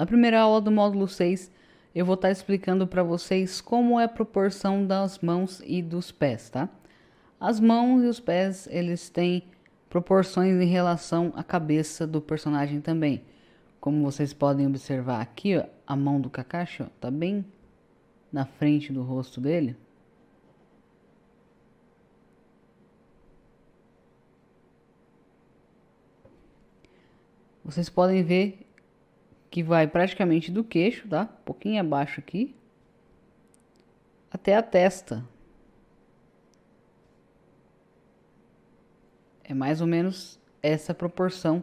Na primeira aula do módulo 6, eu vou estar explicando para vocês como é a proporção das mãos e dos pés, tá? As mãos e os pés, eles têm proporções em relação à cabeça do personagem também. Como vocês podem observar aqui, ó, a mão do Kakashi, ó, tá bem na frente do rosto dele. Vocês podem ver que vai praticamente do queixo, tá? Um pouquinho abaixo aqui, até a testa. É mais ou menos essa proporção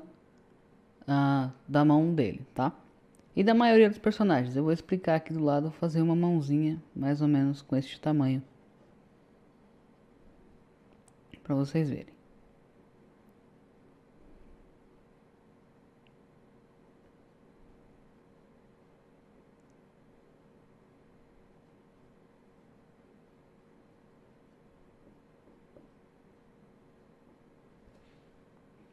da mão dele, tá? E da maioria dos personagens. Eu vou explicar aqui do lado, fazer uma mãozinha mais ou menos com este tamanho, para vocês verem.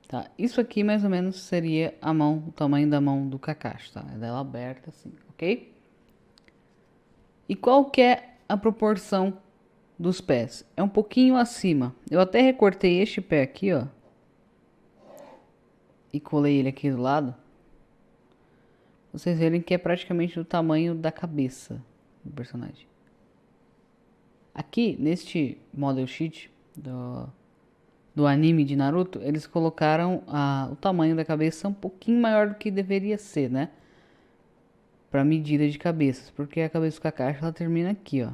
Tá, isso aqui mais ou menos seria a mão, o tamanho da mão do Kakashi, tá? É dela aberta assim, ok? E qual que é a proporção dos pés? É um pouquinho acima. Eu até recortei este pé aqui, ó. E colei ele aqui do lado. Vocês verem que é praticamente do tamanho da cabeça do personagem. Aqui, neste model sheet do anime de Naruto, eles colocaram o tamanho da cabeça um pouquinho maior do que deveria ser, né? Para medida de cabeças, porque a cabeça do Kakashi ela termina aqui, ó.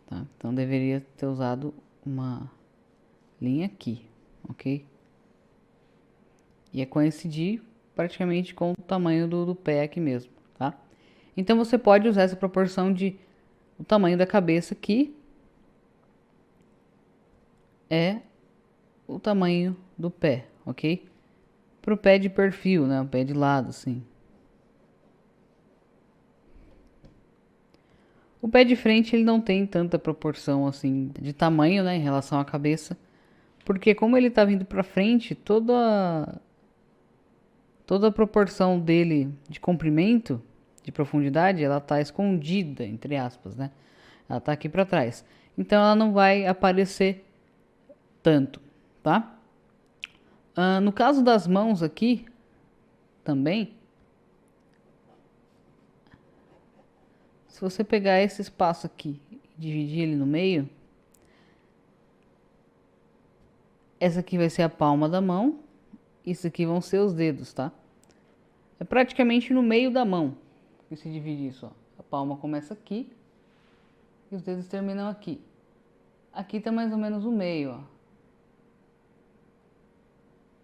Tá? Então deveria ter usado uma linha aqui, ok? Ia coincidir praticamente com o tamanho do pé aqui mesmo, tá? Então você pode usar essa proporção de o tamanho da cabeça aqui é o tamanho do pé, ok? Pro pé de perfil, né? O pé de lado, assim. O pé de frente ele não tem tanta proporção assim de tamanho, né, em relação à cabeça, porque como ele tá vindo para frente, toda a proporção dele de comprimento, de profundidade, ela tá escondida, entre aspas, né? Ela tá aqui para trás. Então ela não vai aparecer tanto, tá? No caso das mãos aqui, também, se você pegar esse espaço aqui e dividir ele no meio, essa aqui vai ser a palma da mão, isso aqui vão ser os dedos, tá? É praticamente no meio da mão que se divide isso, ó. A palma começa aqui e os dedos terminam aqui. Aqui tá mais ou menos o meio, ó.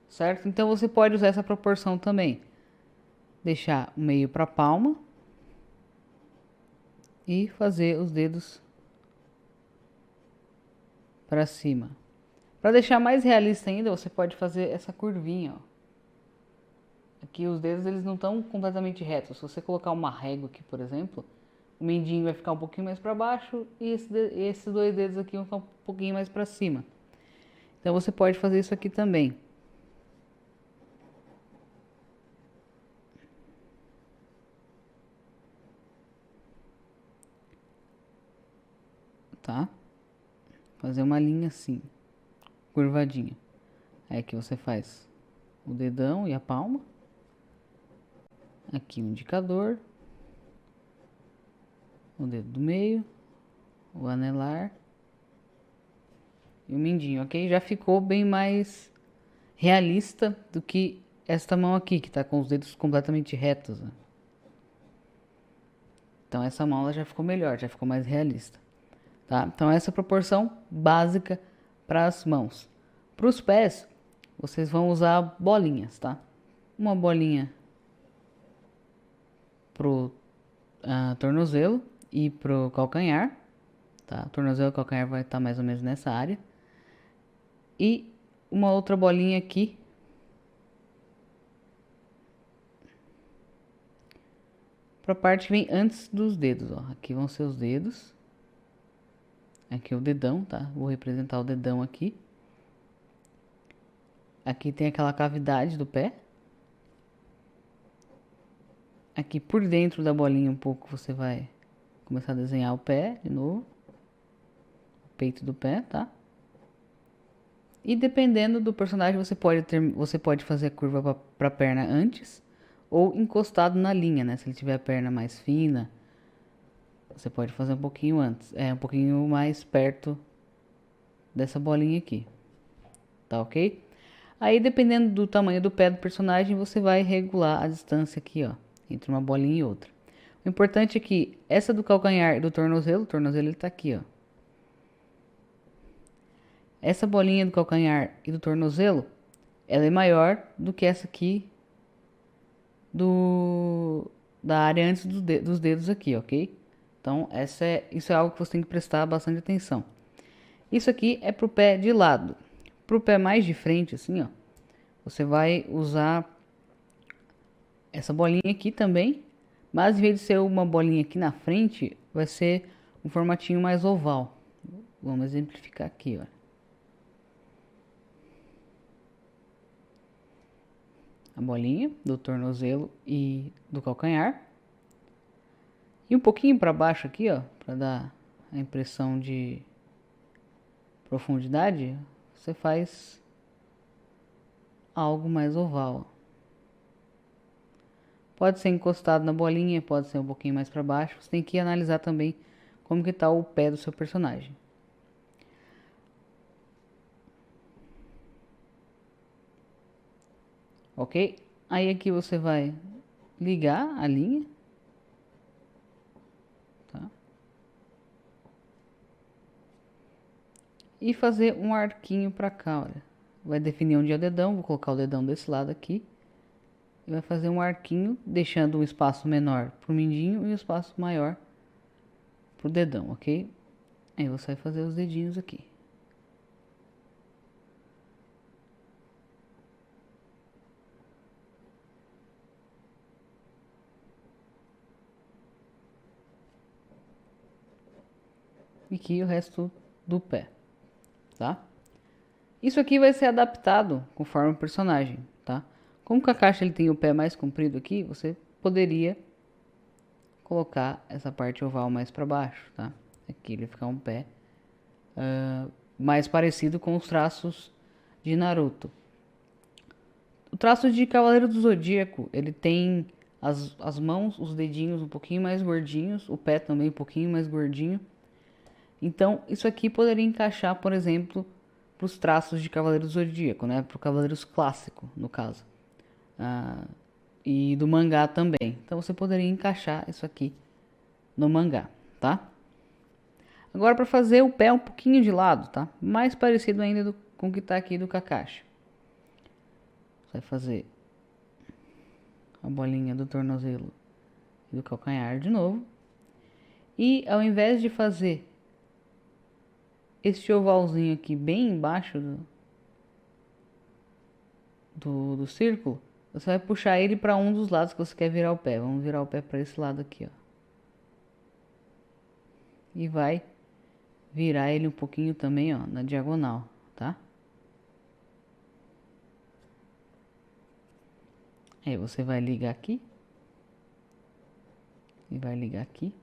Certo? Então você pode usar essa proporção também. Deixar o meio para a palma e fazer os dedos para cima. Para deixar mais realista ainda, você pode fazer essa curvinha, ó. Aqui os dedos eles não estão completamente retos. Se você colocar uma régua aqui, por exemplo, o mindinho vai ficar um pouquinho mais para baixo e esses dois dedos aqui vão ficar um pouquinho mais para cima. Então você pode fazer isso aqui também. Tá? Fazer uma linha assim, curvadinha. Aí aqui você faz o dedão e a palma. Aqui o indicador. O dedo do meio. O anelar. E o mindinho, ok? Já ficou bem mais realista do que esta mão aqui, que tá com os dedos completamente retos, né? Então essa mão ela já ficou melhor, já ficou mais realista. Tá? Então essa é a proporção básica para as mãos. Para os pés, vocês vão usar bolinhas, tá? Uma bolinha pro tornozelo e pro calcanhar, tá? Tornozelo e calcanhar vai estar mais ou menos nessa área. E uma outra bolinha aqui para a parte que vem antes dos dedos, ó. Aqui vão ser os dedos. Aqui é o dedão, tá? Vou representar o dedão aqui. Aqui tem aquela cavidade do pé. Aqui por dentro da bolinha um pouco você vai começar a desenhar o pé de novo. O peito do pé, tá? E dependendo do personagem, você pode fazer a curva para a perna antes ou encostado na linha, né? Se ele tiver a perna mais fina, você pode fazer um pouquinho antes, um pouquinho mais perto dessa bolinha aqui, tá ok? Aí, dependendo do tamanho do pé do personagem, você vai regular a distância aqui, ó, entre uma bolinha e outra. O importante é que essa do calcanhar e do tornozelo, o tornozelo ele tá aqui, ó. Essa bolinha do calcanhar e do tornozelo, ela é maior do que essa aqui da área antes dos dedos aqui, ok? Então, isso é algo que você tem que prestar bastante atenção. Isso aqui é pro pé de lado. Pro pé mais de frente, assim, ó, você vai usar essa bolinha aqui também, mas em vez de ser uma bolinha aqui na frente, vai ser um formatinho mais oval. Vamos exemplificar aqui, ó. A bolinha do tornozelo e do calcanhar. E um pouquinho para baixo aqui, ó, para dar a impressão de profundidade, você faz algo mais oval. Pode ser encostado na bolinha, pode ser um pouquinho mais para baixo. Você tem que analisar também como que tá o pé do seu personagem. Ok? Aí aqui você vai ligar a linha. Tá? E fazer um arquinho para cá, olha. Vai definir onde é o dedão, vou colocar o dedão desse lado aqui. E vai fazer um arquinho, deixando um espaço menor pro mindinho e um espaço maior pro dedão, ok? Aí você vai fazer os dedinhos aqui. E aqui o resto do pé, tá? Isso aqui vai ser adaptado conforme o personagem, tá? Como o Kakashi ele tem o pé mais comprido aqui, você poderia colocar essa parte oval mais para baixo, tá? Aqui ele ficar um pé mais parecido com os traços de Naruto. O traço de Cavaleiro do Zodíaco, ele tem as mãos, os dedinhos um pouquinho mais gordinhos, o pé também um pouquinho mais gordinho. Então, isso aqui poderia encaixar, por exemplo, para os traços de Cavaleiro do Zodíaco, né? Para o Cavaleiros clássico, no caso. E do mangá também. Então, você poderia encaixar isso aqui no mangá, tá? Agora, para fazer o pé um pouquinho de lado, tá? Mais parecido ainda com o que está aqui do Kakashi. Você vai fazer a bolinha do tornozelo e do calcanhar de novo. E ao invés de fazer este ovalzinho aqui bem embaixo do círculo, você vai puxar ele para um dos lados que você quer virar o pé. Vamos virar o pé para esse lado aqui, ó. E vai virar ele um pouquinho também, ó, na diagonal, tá? Aí você vai ligar aqui. E vai ligar aqui.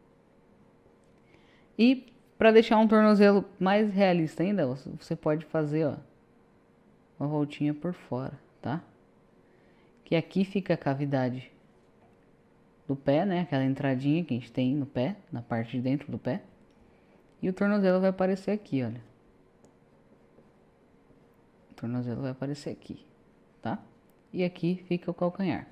E para deixar um tornozelo mais realista ainda, você pode fazer, ó, uma voltinha por fora, tá? Que aqui fica a cavidade do pé, né? Aquela entradinha que a gente tem no pé, na parte de dentro do pé. E o tornozelo vai aparecer aqui, olha. O tornozelo vai aparecer aqui, tá? E aqui fica o calcanhar.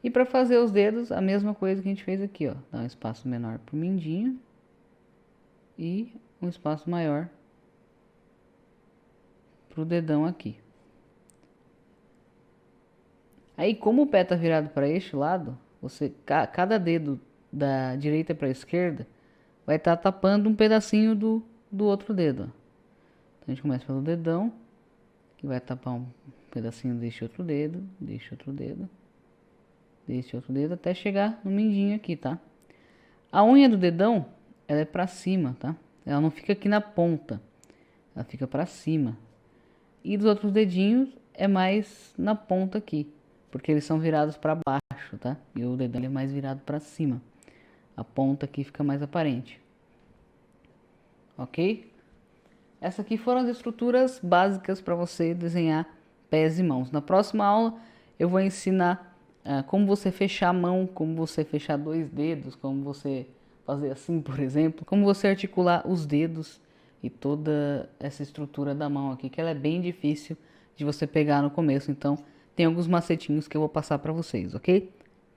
E para fazer os dedos, a mesma coisa que a gente fez aqui, ó. Dá um espaço menor pro mindinho e um espaço maior pro dedão aqui. Aí, como o pé tá virado para este lado, cada dedo da direita para a esquerda vai estar tapando um pedacinho do outro dedo. Então a gente começa pelo dedão, que vai tapar um pedacinho deste outro dedo, deste outro dedo, deste outro dedo, até chegar no mindinho aqui, tá? A unha do dedão, ela é para cima, tá? Ela não fica aqui na ponta, ela fica para cima. E dos outros dedinhos é mais na ponta aqui, porque eles são virados para baixo, baixo, tá? E o dedão ele é mais virado para cima. A ponta aqui fica mais aparente. Ok? Essas aqui foram as estruturas básicas para você desenhar pés e mãos. Na próxima aula eu vou ensinar como você fechar a mão, como você fechar 2 dedos, como você fazer assim, por exemplo, como você articular os dedos e toda essa estrutura da mão aqui, que ela é bem difícil de você pegar no começo. Então, tem alguns macetinhos que eu vou passar para vocês, ok?